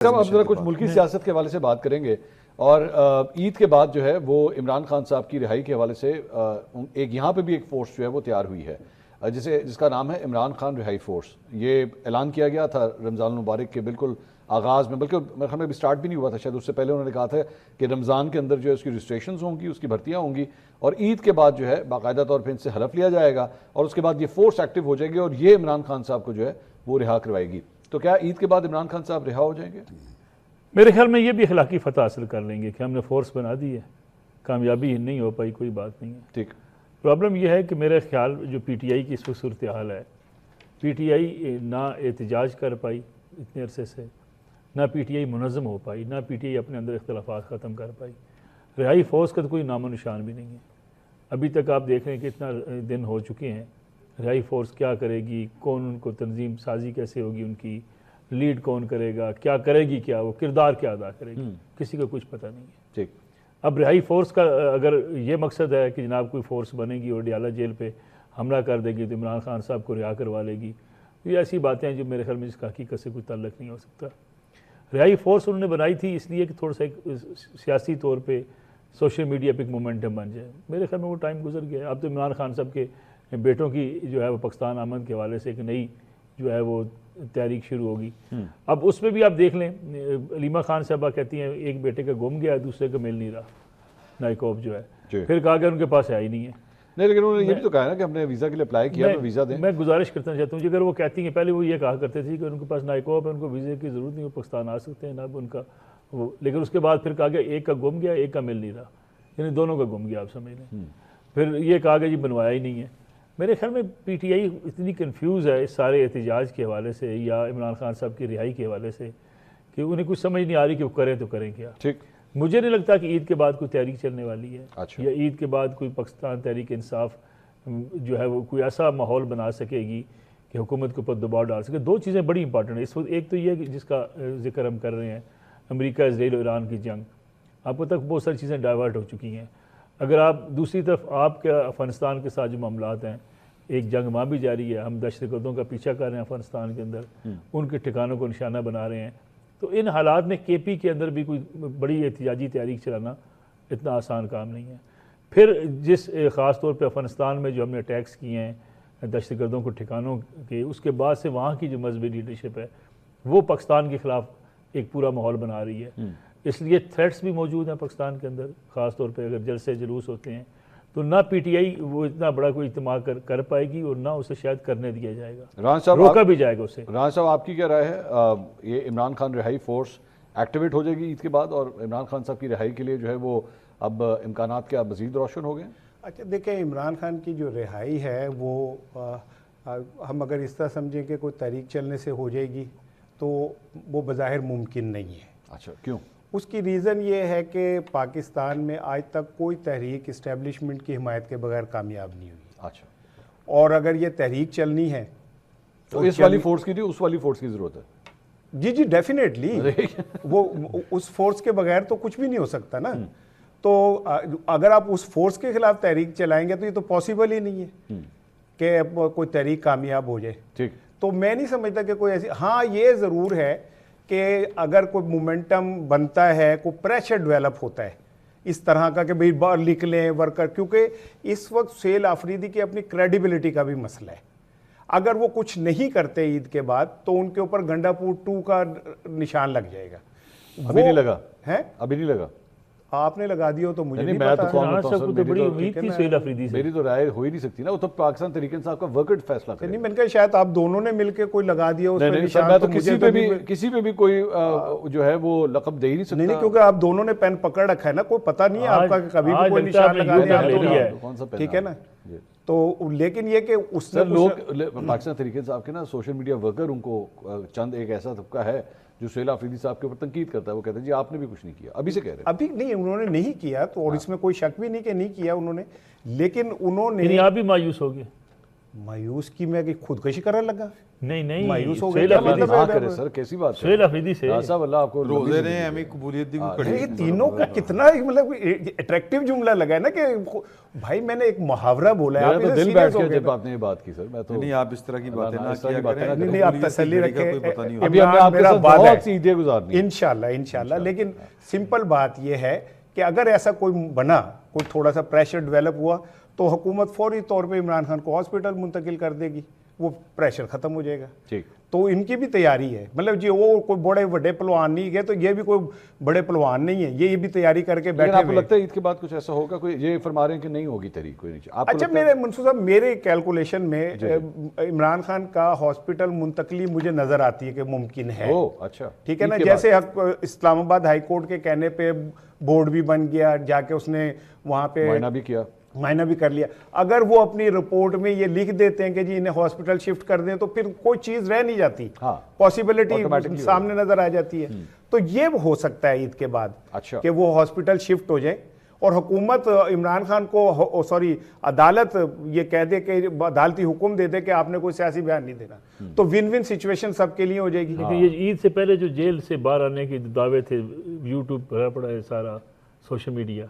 اب ذرا کچھ ملکی سیاست کے حوالے سے بات کریں گے اور عید کے بعد جو ہے وہ عمران خان صاحب کی رہائی کے حوالے سے ایک یہاں پہ بھی ایک فورس جو ہے وہ تیار ہوئی ہے جس کا نام ہے عمران خان رہائی فورس. یہ اعلان کیا گیا تھا رمضان المبارک کے بالکل آغاز میں، بلکہ میرے خیال میں ابھی سٹارٹ بھی نہیں ہوا تھا شاید، اس سے پہلے انہوں نے کہا تھا کہ رمضان کے اندر جو ہے اس کی رجسٹریشنز ہوں گی، اس کی بھرتیاں ہوں گی، اور عید کے بعد جو ہے باقاعدہ طور پہ ان سے حلف لیا جائے گا اور اس کے بعد یہ فورس ایکٹیو ہو جائے گی اور یہ عمران خان صاحب کو جو ہے وہ رہا کروائے گی. تو کیا عید کے بعد عمران خان صاحب رہا ہو جائیں گے؟ میرے خیال میں یہ بھی اخلاقی فتح حاصل کر لیں گے کہ ہم نے فورس بنا دی ہے، کامیابی نہیں ہو پائی، کوئی بات نہیں ہے. ٹھیک. پرابلم یہ ہے کہ میرے خیال جو پی ٹی آئی کی اس وقت صورتحال ہے، پی ٹی آئی نہ احتجاج کر پائی اتنے عرصے سے، نہ پی ٹی آئی منظم ہو پائی، نہ پی ٹی آئی اپنے اندر اختلافات ختم کر پائی. رہائی فورس کا تو کوئی نام و نشان بھی نہیں ہے. ابھی تک آپ دیکھ رہے ہیں کہ اتنا دن ہو چکے ہیں، رہائی فورس کیا کرے گی، کون ان کو تنظیم سازی کیسے ہوگی، ان کی لیڈ کون کرے گا، کیا کرے گی، کیا وہ کردار کیا ادا کرے گی، کسی کو کچھ پتہ نہیں ہے. ٹھیک. اب رہائی فورس کا اگر یہ مقصد ہے کہ جناب کوئی فورس بنے گی اور ڈیالہ جیل پہ حملہ کر دے گی تو عمران خان صاحب کو رہا کروا لے گی، یہ ایسی باتیں ہیں جو میرے خیال میں جس کا حقیقت سے کوئی تعلق نہیں ہو سکتا. رہائی فورس انہوں نے بنائی تھی اس لیے کہ تھوڑا سا ایک سیاسی طور پہ سوشل میڈیا پہ ایک مومنٹم بن جائے. میرے خیال میں وہ ٹائم گزر گیا. اب تو عمران خان صاحب کے بیٹوں کی جو ہے وہ پاکستان آمد کے حوالے سے ایک نئی جو ہے وہ تحریک شروع ہوگی. اب اس میں بھی آپ دیکھ لیں، علیمہ خان صاحبہ کہتی ہیں ایک بیٹے کا گم گیا، دوسرے کا مل نہیں رہا، نائکوب جو ہے. پھر کہا کہ ان کے پاس ہے ہی نہیں ہے. نہیں، لیکن انہوں نے یہ بھی تو کہا نا کہ ہم نے ویزا کے لیے اپلائی کیا تو ویزا دیں. میں گزارش کرنا چاہتا ہوں، اگر وہ کہتی ہیں، پہلے وہ یہ کہا کرتے تھے کہ ان کے پاس نائکوب ہے، ان کو ویزے کی ضرورت نہیں، وہ پاکستان آ سکتے ہیں، اب ان کا وہ، لیکن اس کے بعد پھر کہا گیا ایک کا گم گیا، ایک کا مل نہیں رہا، یعنی دونوں کا گم گیا. آپ سمجھ لیں. پھر یہ کہا گیا جی بنوایا ہی نہیں ہے. میرے خیال میں پی ٹی آئی اتنی کنفیوز ہے اس سارے احتجاج کے حوالے سے یا عمران خان صاحب کی رہائی کے حوالے سے کہ انہیں کچھ سمجھ نہیں آ رہی کہ وہ کریں تو کریں کیا. ٹھیک. مجھے نہیں لگتا کہ عید کے بعد کوئی تحریک چلنے والی ہے یا عید کے بعد کوئی پاکستان تحریک انصاف جو ہے وہ کوئی ایسا ماحول بنا سکے گی کہ حکومت کے اوپر دباؤ ڈال سکے. دو چیزیں بڑی امپارٹنٹ ہیں اس وقت. ایک تو یہ کہ جس کا ذکر ہم کر رہے ہیں، امریکہ اسرائیل اور ایران کی جنگ. آپ کو تک بہت ساری چیزیں ڈائیورٹ ہو چکی ہیں. اگر آپ دوسری طرف آپ کے افغانستان کے ساتھ جو معاملات ہیں، ایک جنگ وہاں بھی جاری ہے، ہم دہشت گردوں کا پیچھا کر رہے ہیں افغانستان کے اندر، ان کے ٹھکانوں کو نشانہ بنا رہے ہیں. تو ان حالات میں کے پی کے اندر بھی کوئی بڑی احتجاجی تحریک چلانا اتنا آسان کام نہیں ہے. پھر جس خاص طور پہ افغانستان میں جو ہم نے اٹیکس کیے ہیں دہشت گردوں کو ٹھکانوں کے، اس کے بعد سے وہاں کی جو مذہبی لیڈرشپ ہے وہ پاکستان کے خلاف ایک پورا ماحول بنا رہی ہے. اس لیے تھریٹس بھی موجود ہیں پاکستان کے اندر، خاص طور پہ اگر جلسے جلوس ہوتے ہیں تو نہ پی ٹی آئی وہ اتنا بڑا کوئی اجتماع کر پائے گی اور نہ اسے شاید کرنے دیا جائے گا، روکا بھی جائے گا اسے. رانا صاحب آپ کی کیا رائے ہے؟ یہ عمران خان رہائی فورس ایکٹیویٹ ہو جائے گی عید کے بعد اور عمران خان صاحب کی رہائی کے لیے جو ہے وہ اب امکانات کیا مزید روشن ہو گئے؟ اچھا دیکھیں، عمران خان کی جو رہائی ہے وہ ہم اگر اس طرح سمجھیں کہ کوئی تحریک چلنے سے ہو جائے گی تو وہ بظاہر ممکن نہیں ہے. اچھا، کیوں؟ اس کی ریزن یہ ہے کہ پاکستان میں آج تک کوئی تحریک اسٹیبلشمنٹ کی حمایت کے بغیر کامیاب نہیں ہوئی. اچھا. اور اگر یہ تحریک چلنی ہے تو اس والی فورس کی نہیں، اس والی فورس کی ضرورت ہے. جی ڈیفینیٹلی وہ اس فورس کے بغیر تو کچھ بھی نہیں ہو سکتا نا. تو اگر آپ اس فورس کے خلاف تحریک چلائیں گے تو یہ تو پاسبل ہی نہیں ہے کہ کوئی تحریک کامیاب ہو جائے. ٹھیک. تو میں نہیں سمجھتا کہ کوئی ایسی، ہاں یہ ضرور ہے کہ اگر کوئی مومنٹم بنتا ہے، کوئی پریشر ڈیولپ ہوتا ہے اس طرح کا کہ بھئی باہر لکھ لیں ورکر، کیونکہ اس وقت سہیل آفریدی کی اپنی کریڈیبلٹی کا بھی مسئلہ ہے. اگر وہ کچھ نہیں کرتے عید کے بعد تو ان کے اوپر گنڈا پور 2 کا نشان لگ جائے گا. ابھی نہیں لگا ہے؟ ابھی نہیں لگا. آپ نے لگا دیا تو مجھے نہیں پتا. بڑی امید تھی سہیل آفریدی سے. میری تو رائے ہو ہی نہیں سکتی نا، وہ تو پاکستان تحریک انصاف کا ورکڈ فیصلہ کرے. نہیں، میں نے کہا شاید آپ دونوں نے مل کے کوئی لگا دیا اس پہ نشان. میں تو کسی پہ بھی کوئی جو ہے وہ لقب دے ہی نہیں سکتا. نہیں، کیونکہ آپ دونوں نے پین پکڑ رکھا ہے نا، کوئی پتہ نہیں ہے آپ کا کہ کبھی بھی کوئی نشان لگا دیا. ٹھیک ہے نا. تو لیکن یہ کہ اس نے لوگ پاکستان تحریک انصاف کے نا سوشل میڈیا ورکر، ان کو چند ایک ایسا طبقہ ہے جو سہیل آفریدی صاحب کے اوپر تنقید کرتا ہے. وہ کہتے ہیں جی آپ نے بھی کچھ نہیں کیا. ابھی سے کہہ رہے ہیں ابھی نہیں، انہوں نے نہیں کیا تو، اور اس میں کوئی شک بھی نہیں کہ نہیں کیا انہوں نے، لیکن انہوں نے آپ بھی مایوس ہو گئے. मायूस की मैं कि खुदकशी करने लगा, नहीं मायूस हो सुहेल गया अफरीदी ना करे सर, कैसी बात है? सुहेल अफरीदी से साहब अल्लाह आपको रोजे ने हमें कबूलियत दी को ये तीनों का कितना मतलब अट्रैक्टिव जुमला लगा है ना कि भाई मैंने एक मुहावरा बोला है, आप मेरा तो इसे दिल serious बैठ हो गया गए जब ना। आपने ये बात की सर। मैं तो नहीं, आप इस तरह की बातें ना इस तरह की किया बातें ना करें। करें। नहीं आप कबूलियत तसल्ली की घड़ी का रखें, कोई पता नहीं होता। अभी हमने आपके मेरा साथ वादा बहुत है। सी ईदें गुजारनी है। इंशाल्लाह लेकिन सिंपल बात यह है कि अगर ऐसा कोई बना, कोई थोड़ा सा प्रेशर डेवलप हुआ तो हुकूमत फौरी तौर पे इमरान खान को हॉस्पिटल मुंतकिल कर देगी, वो प्रेशर खत्म हो जाएगा। ठीक, तो इनकी भी तैयारी है, मतलब जी वो कोई बड़े बड़े पहलवान नहीं गए तो ये भी कोई बड़े पहलवान नहीं है, ये भी तैयारी करके लेकिन बैठे आपको हुए लगता है ईद के बाद कुछ ऐसा होगा? कोई ये फरमा रहे हैं कि नहीं होगी तहरीक, कोई नहीं। आपको अच्छा, लगता है? मेरे मंसूर साहब, मेरे कैलकुलेशन में इमरान खान का हॉस्पिटल मुंतकली मुझे नजर आती है कि मुमकिन है। ओह अच्छा, ठीक है ना, ईद के बाद? जैसे इस्लामाबाद हाई कोर्ट के कहने पे बोर्ड भी बन गया, जाके उसने वहां पे मायना भी किया। मायना भी कर लिया। अगर वो अपनी रिपोर्ट में ये लिख देते हैं कि जी इन्हें हॉस्पिटल शिफ्ट कर दें तो फिर कोई चीज रह नहीं जाती, हाँ, पॉसिबिलिटी Automatically सामने नजर आ जाती है। तो ये हो सकता है ईद के बाद अच्छा। कि वो हॉस्पिटल शिफ्ट हो जाए और हुकूमत इमरान खान को सॉरी अदालत ये कह दे कि अदालती हुक्म दे दे कि आपने कोई सियासी बयान नहीं देना, तो विन विन सिचुएशन सबके लिए हो जाएगी। लेकिन ये ईद से पहले जो जेल से बाहर आने के दावे थे, यूट्यूब भरा पड़ा है सारा, सोशल मीडिया,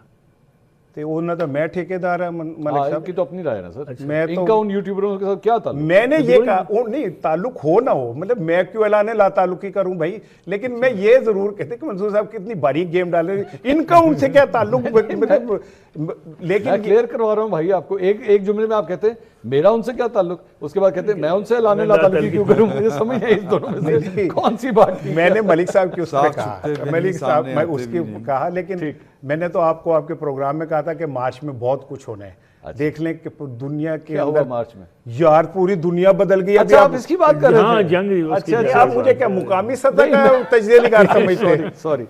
तो वो ना तो मैं ठेकेदार है मलिक साहब, इनकी तो अपनी राय है ना सर। मैं तो इनका उन यूट्यूबरों के साथ क्या था? मैंने ये कहा वो नहीं, ताल्लुक हो ना हो, मतलब मैं क्यों ऐलान ला ताल्लुकी करूं भाई, लेकिन मैं ये जरूर कहते कि मंसूर साहब कितनी बारीक गेम डाले, इनका उनसे क्या ताल्लुक, मतलब लेकिन मैं क्लियर करवा रहा हूँ भाई आपको। एक जुमले में आप कहते हैं मेरा उनसे क्या ताल्लुक, उसके बाद कहते हैं मैं उनसे लाने ला ताल्लुकी क्यों करूं? मुझे समझ नहीं इस दोनों में से कौन सी बात थी। मैंने मलिक साहब की उसमें साफ कहा, छुपते भी मलिक नहीं, साहब सामने मैं आते उसकी भी नहीं। कहा, लेकिन मैंने तो आपको आपके प्रोग्राम में कहा था कि मार्च में बहुत कुछ होना है। देख लें कि दुनिया के क्या हुआ अंदर मार्च में? यार पूरी दुनिया बदल गई। अच्छा, आप इसकी बात कर रहे हाँ थे? जंग अच्छा, आप मुझे क्या मुकामी सतह का तजज़िया निगार समझते हैं? सॉरी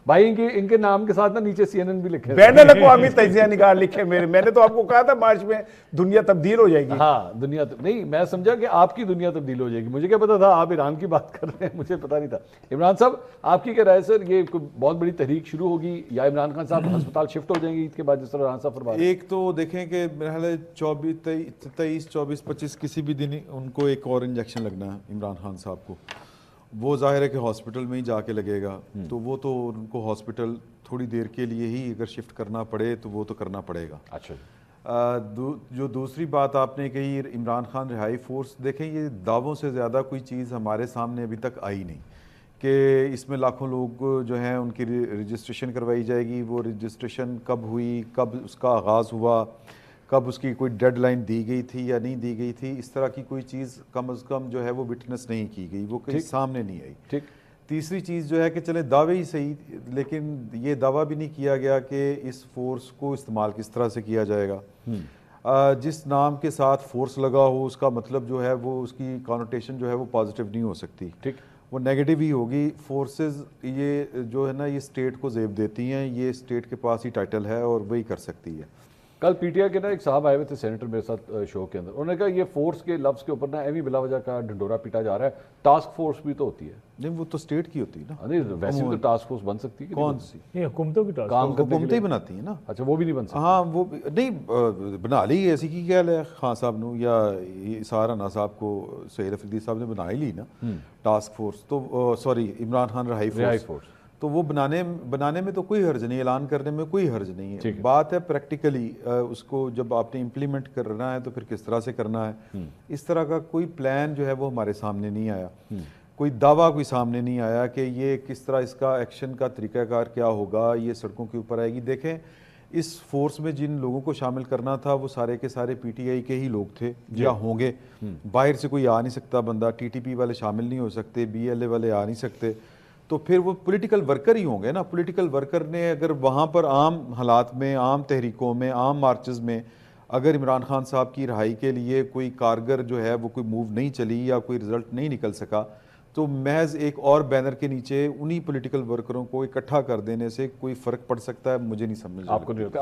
भाई, इनके नाम के साथ ना नीचे CNN भी लिखे हैं। बैनुल अक़वामी तजज़िया निगार लिखे मेरे, मैंने तो आपको कहा था मार्च में दुनिया तब्दील हो जाएगी। हाँ, दुनिया नहीं, मैं समझा कि आपकी दुनिया तब्दील हो जाएगी। मुझे क्या पता था आप ईरान की बात कर रहे हैं, मुझे पता नहीं था। इमरान साहब, आपकी क्या राय सर? ये कोई बहुत बड़ी तहरीक शुरू होगी या इमरान खान साहब अस्पताल शिफ्ट हो जाएंगे ईद के बाद, जिस तरह राना साहब फरमा रहे हैं? एक तो देखें कि मेरा ख्याल है 23, 24, 25 किसी भी दिन उनको एक और इंजेक्शन लगना है इमरान खान साहब को। वो जाहिर है कि हॉस्पिटल में ही जाके लगेगा, तो वो तो उनको हॉस्पिटल थोड़ी देर के लिए ही अगर शिफ्ट करना पड़े तो वो तो करना पड़ेगा। अच्छा, जो दूसरी बात आपने कही इमरान खान रिहाई फोर्स, देखें ये दावों से ज़्यादा कोई चीज़ हमारे सामने अभी तक आई नहीं कि इसमें लाखों लोग जो हैं उनकी रजिस्ट्रेशन करवाई जाएगी। वो रजिस्ट्रेशन कब हुई, कब उसका आगाज़ हुआ, कब उसकी कोई डेडलाइन दी गई थी या नहीं दी गई थी, इस तरह की कोई चीज़ कम अज़ कम जो है वो विटनेस नहीं की गई, वो कहीं सामने नहीं आई। ठीक। तीसरी चीज़ जो है कि चले दावे ही सही, लेकिन ये दावा भी नहीं किया गया कि इस फोर्स को इस्तेमाल किस तरह से किया जाएगा। जिस नाम के साथ फोर्स लगा हो उसका मतलब जो है वो उसकी कॉनोटेशन जो है वो पॉजिटिव नहीं हो सकती, ठीक, वो नेगेटिव ही होगी। फोर्सेस ये जो है ना ये स्टेट को ज़ेब देती हैं, ये स्टेट के पास ही टाइटल है और वही कर सकती है। कल पीटीआई के ना एक साहब आए हुए थे सेनेटर मेरे साथ शो के अंदर, उन्होंने कहा ये फोर्स के लफ्ज़ के ऊपर ना एवी बिला वजह का ढिंडोरा पीटा जा रहा है। टास्क फोर्स भी तो होती है। नहीं, वो तो स्टेट की होती है ना। नहीं, वैसे भी तो टास्क फोर्स बन सकती है। कौन सी? ये हुकूमतों की टास्क काम करने के हुकूमतें लिए। ही बनाती हैं ना। अच्छा, वो भी नहीं बन सकती? हाँ, वो नहीं बना ली ऐसी की क्या है खान साहब ने या इसार राना साहब को सुहेल अफरीदी साहब ने बना ही ली ना टास्क फोर्स। तो सॉरी, इमरान खान रिहाई फोर्स, तो वो बनाने में तो कोई हर्ज नहीं, ऐलान करने में कोई हर्ज नहीं है। बात है प्रैक्टिकली उसको जब आपने इम्प्लीमेंट करना है तो फिर किस तरह से करना है। इस तरह का कोई प्लान जो है वो हमारे सामने नहीं आया, कोई दावा कोई सामने नहीं आया कि ये किस तरह इसका एक्शन का तरीकाकार क्या होगा, ये सड़कों के ऊपर आएगी। देखें, इस फोर्स में जिन लोगों को शामिल करना था वो सारे के सारे पीटीआई के ही लोग थे या होंगे, बाहर से कोई आ नहीं सकता बंदा, टीटीपी वाले शामिल नहीं हो सकते, बीएलए वाले आ नहीं सकते, तो फिर वो पॉलिटिकल वर्कर ही होंगे ना। पॉलिटिकल वर्कर ने अगर वहाँ पर आम हालात में, आम तहरीकों में, आम मार्चेस में अगर इमरान खान साहब की रिहाई के लिए कोई कारगर जो है वो कोई मूव नहीं चली या कोई रिजल्ट नहीं निकल सका, तो महज एक और बैनर के नीचे उन्हीं पॉलिटिकल वर्करों को इकट्ठा कर देने से कोई फ़र्क पड़ सकता है, मुझे नहीं समझ आपको नहीं लगता?